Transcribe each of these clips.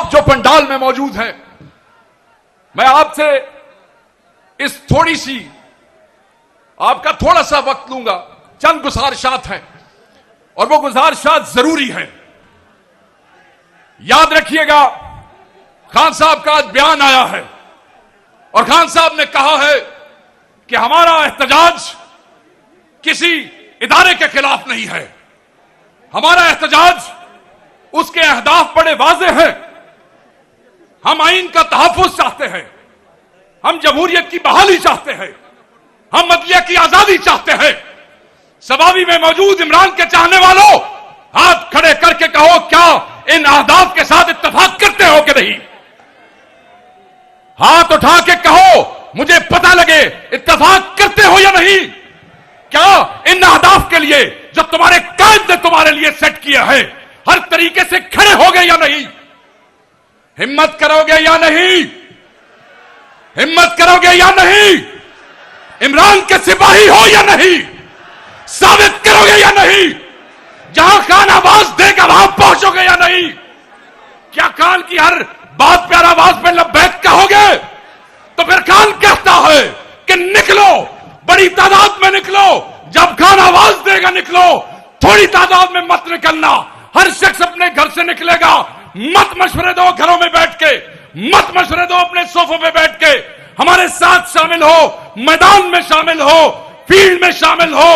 आप जो पंडाल में मौजूद हैं, मैं आपसे इस थोड़ी सी आपका थोड़ा सा वक्त लूंगा। चंद गुजारिशात हैं और वो गुजारिशात जरूरी हैं। याद रखिएगा, खान साहब का आज बयान आया है और खान साहब ने कहा है कि हमारा एहतजाज किसी इदारे के खिलाफ नहीं है। हमारा एहतजाज, उसके अहदाफ बड़े वाज़े हैं। हम आइन का तहफ़्फ़ुज़ चाहते हैं, हम जमहूरियत की बहाली चाहते हैं, हम अदलिया की आजादी चाहते हैं। सबावी में मौजूद इमरान के चाहने वालों, हाथ खड़े करके कहो, क्या इन अहदाफ के साथ इत्तेफाक करते हो कि नहीं? हाथ उठा के कहो, मुझे पता लगे इत्तेफाक करते हो या नहीं। क्या इन अहदाफ के लिए जो तुम्हारे कायद ने तुम्हारे लिए सेट किया है, हर तरीके से खड़े हो गए या नहीं? हिम्मत करोगे या नहीं? हिम्मत करोगे या नहीं? इमरान के सिपाही हो या नहीं? साबित करोगे या नहीं? जहां खान आवाज देगा वहां पहुंचोगे या नहीं? क्या खान की हर बात पर आवाज में लब्बैक कहोगे? तो फिर खान कहता है कि निकलो, बड़ी तादाद में निकलो। जब खान आवाज देगा निकलो, थोड़ी तादाद में मत निकलना। हर शख्स अपने घर से निकलेगा। मत मशवरे दो घरों में बैठ के, मत मशवरे दो अपने सोफों पे बैठ के। हमारे साथ शामिल हो, मैदान में शामिल हो, फील्ड में शामिल हो।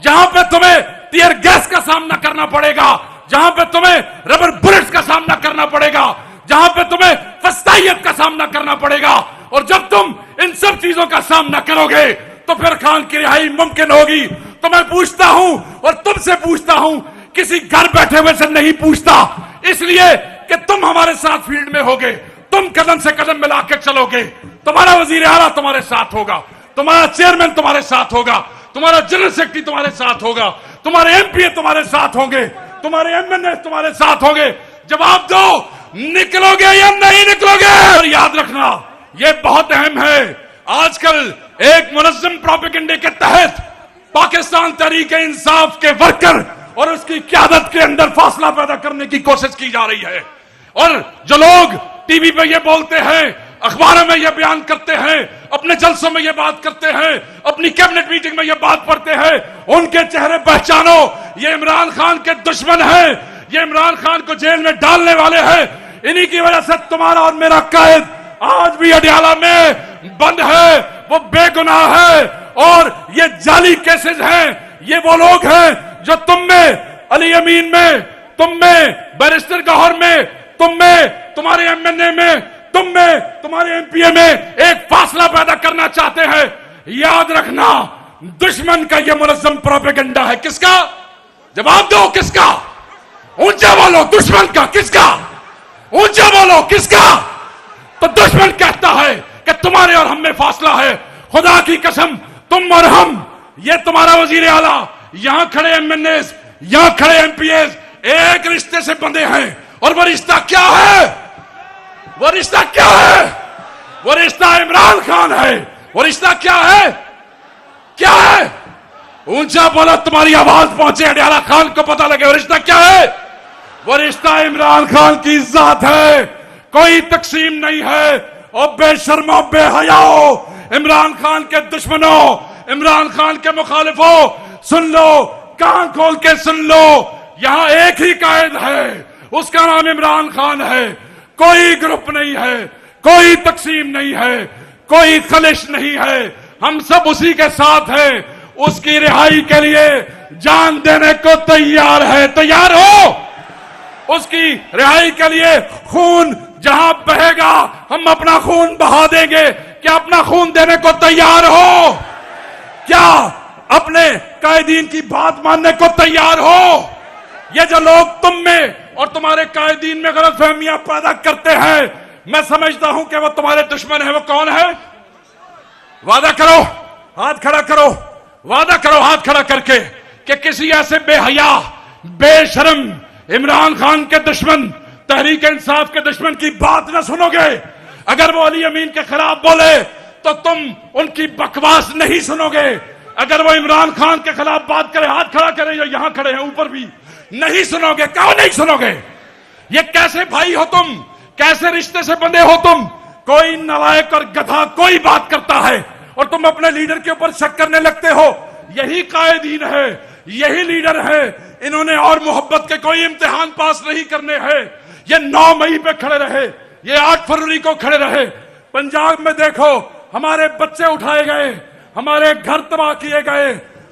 जहां पे तुम्हें टीयर गैस का सामना करना पड़ेगा, जहां पे तुम्हें रबर बुलेट्स का सामना करना पड़ेगा, जहां पे तुम्हें फस्तायत का सामना करना पड़ेगा। और जब तुम इन सब चीजों का सामना करोगे तो फिर खान की रिहाई मुमकिन होगी। तो मैं पूछता हूं और तुमसे पूछता हूं, किसी घर बैठे हुए से नहीं पूछता, इसलिए कि तुम हमारे साथ फील्ड में होगे, तुम कदम से कदम मिला के चलोगे। तुम्हारा वजीर आला तुम्हारे साथ होगा, तुम्हारा चेयरमैन तुम्हारे साथ होगा, तुम्हारा जनरल सेक्रेटरी तुम्हारे साथ होगा, तुम्हारे एमपीए तुम्हारे साथ होंगे, तुम्हारे एमएनए तुम्हारे साथ होंगे। जवाब दो, निकलोगे या नहीं निकलोगे? और याद रखना, यह बहुत अहम है। आजकल एक मुनज़्ज़म प्रोपेगेंडे के तहत पाकिस्तान तहरीक इंसाफ के वर्कर और उसकी क़यादत के अंदर फासला पैदा करने की कोशिश की जा रही है। और जो लोग टीवी पे ये बोलते हैं, अखबारों में ये बयान करते हैं, अपने जलसों में ये बात करते हैं, अपनी कैबिनेट मीटिंग में ये बात पढ़ते हैं, उनके चेहरे पहचानो। ये इमरान खान के दुश्मन हैं, ये इमरान खान को जेल में डालने वाले हैं। इन्हीं की वजह से तुम्हारा और मेरा कायद आज भी अडियाला में बंद है, वो बेगुनाह है। और ये जाली केसेस हैं, ये वो लोग हैं जो तुम में, अली अमीन में, तुम में, बैरिस्टर गौहर में, तुम में, तुम्हारे एमएनए में, तुम में, तुम्हारे एमपीए में एक फासला पैदा करना चाहते हैं। याद रखना, दुश्मन का यह मुनज़्ज़म प्रोपेगेंडा है। किसका? जवाब दो, किसका? ऊंचा बोलो, दुश्मन का। किसका? ऊंचा बोलो, किसका? तो दुश्मन कहता है कि तुम्हारे और हम में फासला है। खुदा की कसम, तुम और हम, ये तुम्हारा वजीर आला, यहां खड़े एमएनए, यहां खड़े एमपीए एक रिश्ते से बंधे हैं। और वो रिश्ता क्या है? वो रिश्ता क्या है? वो रिश्ता इमरान खान है। वो रिश्ता क्या है? क्या है? ऊंचा बोलो, तुम्हारी आवाज पहुंचे, अडियाला खान को पता लगे। वो रिश्ता क्या है? वो रिश्ता इमरान खान की इज्जत है, कोई तकसीम नहीं है। और बेशर्मो, बेहयाओ, इमरान खान के दुश्मनों, इमरान खान के मुखालिफों, सुन लो, कान खोल के सुन लो। यहां एक ही कायद है, उसका नाम इमरान खान है। कोई ग्रुप नहीं है, कोई तकसीम नहीं है, कोई खलिश नहीं है। हम सब उसी के साथ हैं। उसकी रिहाई के लिए जान देने को तैयार है। तैयार हो? उसकी रिहाई के लिए खून जहां बहेगा हम अपना खून बहा देंगे। क्या अपना खून देने को तैयार हो? क्या अपने कायदीन की बात मानने को तैयार हो? ये जो लोग तुम में और तुम्हारे कायदीन में गलतफहमियां पैदा करते हैं, मैं समझता हूं कि वो तुम्हारे दुश्मन है। वो कौन है? वादा करो, हाथ खड़ा करो, वादा करो हाथ खड़ा करके कि किसी ऐसे बेहया, बेशर्म इमरान खान के दुश्मन, तहरीक इंसाफ के दुश्मन की बात न सुनोगे। अगर वो अली अमीन के खिलाफ बोले तो तुम उनकी बकवास नहीं सुनोगे। अगर वो इमरान खान के खिलाफ बात करे, हाथ खड़ा करे, जो यहां खड़े हैं ऊपर भी, नहीं सुनोगे। क्यों नहीं सुनोगे? ये कैसे भाई हो तुम कैसे रिश्ते से बंधे हो तुम? कोई नालायक और गधा कोई बात करता है और तुम अपने लीडर के ऊपर शक करने लगते हो। यही कायदीन है, यही लीडर है। इन्होंने और मोहब्बत के कोई इम्तिहान पास नहीं करने हैं। ये 9 मई पे खड़े रहे, ये 8 फरवरी को खड़े रहे। पंजाब में देखो, हमारे बच्चे उठाए गए, हमारे घर तबाह किए गए,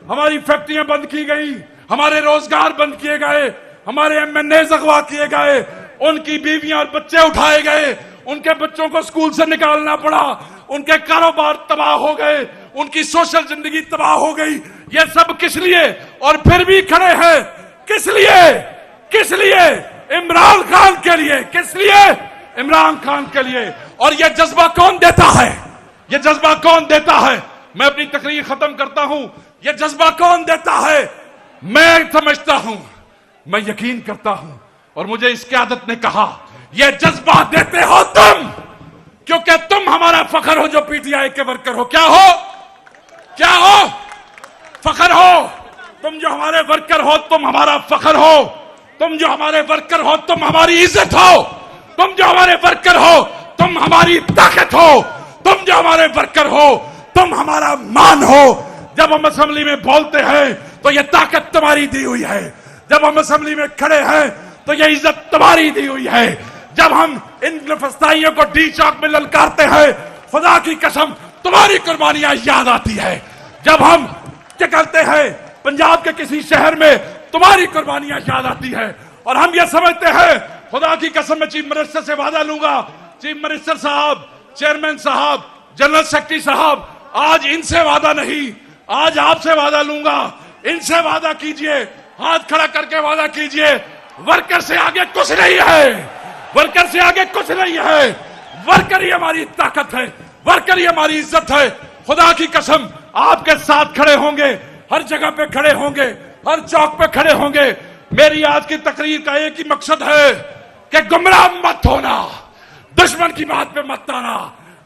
हमारी फैक्ट्रियां बंद की गई, हमारे रोजगार बंद किए गए, हमारे एमएनए अगवा किए गए, उनकी बीवियां और बच्चे उठाए गए, उनके बच्चों को स्कूल से निकालना पड़ा, उनके कारोबार तबाह हो गए, उनकी सोशल जिंदगी तबाह हो गई। ये सब किस लिए? और फिर भी खड़े हैं किस लिए? किस लिए? इमरान खान के लिए। किस लिए? इमरान खान के लिए। और ये जज्बा कौन देता है? ये जज्बा कौन देता है? मैं अपनी तकरीर खत्म करता हूं। ये जज्बा कौन देता है? मैं समझता हूं, मैं यकीन करता हूं, और मुझे इस क़यादत ने कहा, ये जज्बा देते हो तुम, क्योंकि तुम हमारा फखर हो जो पीटीआई के वर्कर हो। क्या हो? क्या हो? फखर हो। तुम जो हमारे वर्कर हो, तुम हमारा फखर हो। तुम जो हमारे वर्कर हो, तुम हमारी इज्जत हो। तुम जो हमारे वर्कर हो, तुम हमारी ताकत हो। तुम जो हमारे वर्कर हो, तुम हमारा मान हो। जब हम असेंबली में बोलते हैं तो यह ताकत तुम्हारी दी हुई है। जब हम असेंबली में खड़े हैं तो यह इज्जत तुम्हारी दी हुई है। जब हम इन फस्ताइयों को डी चौक में ललकारते हैं, खुदा की कसम तुम्हारी कुर्बानियां याद आती है। जब हम चलते हैं पंजाब के किसी शहर में, तुम्हारी कुर्बानियां याद आती है। और हम ये समझते हैं, खुदा की कसम मैं चीफ मिनिस्टर से वादा लूंगा, चीफ मिनिस्टर साहब, चेयरमैन साहब, जनरल सेक्रेटरी साहब, आज इनसे वादा नहीं, आज आपसे वादा लूंगा। इनसे वादा कीजिए, हाथ खड़ा करके वादा कीजिए, वर्कर से आगे कुछ नहीं है। वर्कर से आगे कुछ नहीं है। वर्कर ही हमारी ताकत है, वर्कर ही हमारी इज्जत है। खुदा की कसम आपके साथ खड़े होंगे, हर जगह पे खड़े होंगे, हर चौक पे खड़े होंगे। मेरी आज की तकरीर का एक ही मकसद है कि गुमराह मत होना, दुश्मन की बात पे मत आना,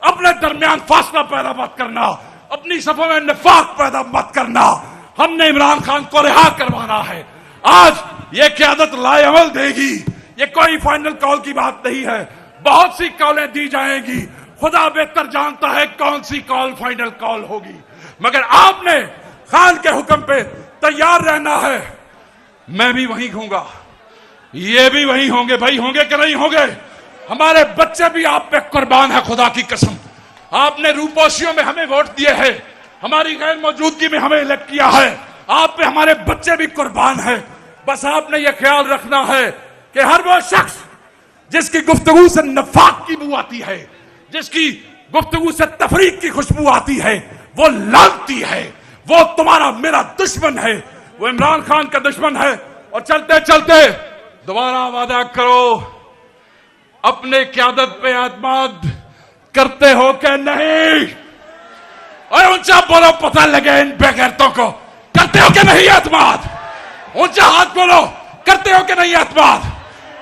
अपने दरमियान फासला पैदा मत करना, अपनी सफों में निफाक पैदा मत करना। हमने इमरान खान को रिहा करवाना है। आज ये क़यादत लाएअमल देगी। ये कोई फाइनल कॉल की बात नहीं है, बहुत सी कॉलें दी जाएंगी। खुदा बेहतर जानता है कौन सी कॉल फाइनल कॉल होगी, मगर आपने खान के हुक्म पे तैयार रहना है। मैं भी वहीं होऊंगा, ये भी वहीं होंगे। भाई होंगे कि नहीं होंगे? हमारे बच्चे भी आप पे कुर्बान है। खुदा की कसम, आपने रूपोशियों में हमें वोट दिए हैं, हमारी गैर मौजूदगी में हमें इलेक्ट किया है। आप पे हमारे बच्चे भी कुर्बान है। बस आपने ये ख्याल रखना है कि हर वो शख्स जिसकी गुफ्तगू से नफाक की बू आती है, जिसकी गुफ्तगू से तफरीक की खुशबू आती है, वो लानती है, वो तुम्हारा मेरा दुश्मन है, वो इमरान खान का दुश्मन है। और चलते चलते दोबारा वादा करो, अपने क़यादत पे एतमाद करते हो कि नहीं? और ऊंचा बोलो, पता लगे इन बेगैरतों को, करते हो कि नहीं एतमाद? ऊंचा हाथ बोलो, करते हो कि नहीं एतमाद?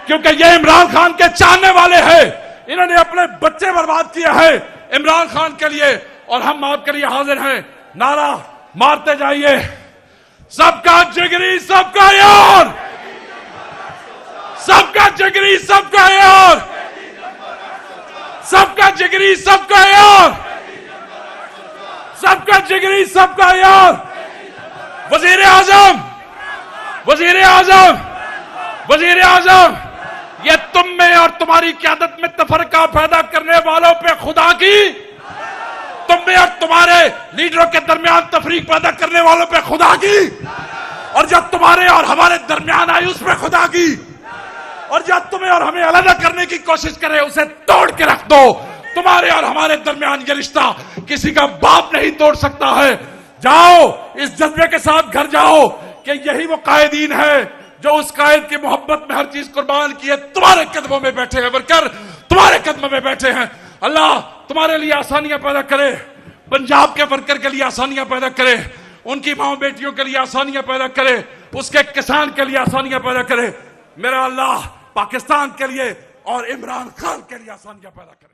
क्योंकि ये इमरान खान के चाहने वाले हैं। इन्होंने अपने बच्चे बर्बाद किए हैं इमरान खान के लिए, और हम आपके लिए हाजिर हैं। नारा मारते जाइए, सबका जिगरी सबका यार, सबका जिगरी सबका यार, सबका जिगरी सबका यार, सबका जिगरी सबका यार। वजीर आजम, वजीर आजम, वजीर आजम, ये तुम में और तुम्हारी क़यादत में तफरका पैदा करने वालों पे खुदा की, तुम में और तुम्हारे लीडरों के दरमियान तफरीक पैदा करने वालों पे खुदा की, और जब तुम्हारे और हमारे दरमियान आई उस पे खुदा की, और जब तुम्हें और हमें अलग करने की कोशिश करे उसे तोड़ के रख दो। तुम्हारे और हमारे दरमियान ये रिश्ता किसी का बाप नहीं तोड़ सकता है। जाओ, इस जज्बे के साथ घर जाओ कि यही वो कायदीन है जो उस कायद की मोहब्बत में हर चीज कुर्बान की है। तुम्हारे कदमों में बैठे हैं वर्कर, तुम्हारे कदमों में बैठे हैं। अल्लाह तुम्हारे लिए आसानियां पैदा करे, पंजाब के वर्कर के लिए आसानियां पैदा करे, उनकी माओ बेटियों के लिए आसानियां पैदा करे, उसके किसान के लिए आसानियां पैदा करे। मेरा अल्लाह पाकिस्तान के लिए और इमरान खान के लिए आसानियां पैदा करे।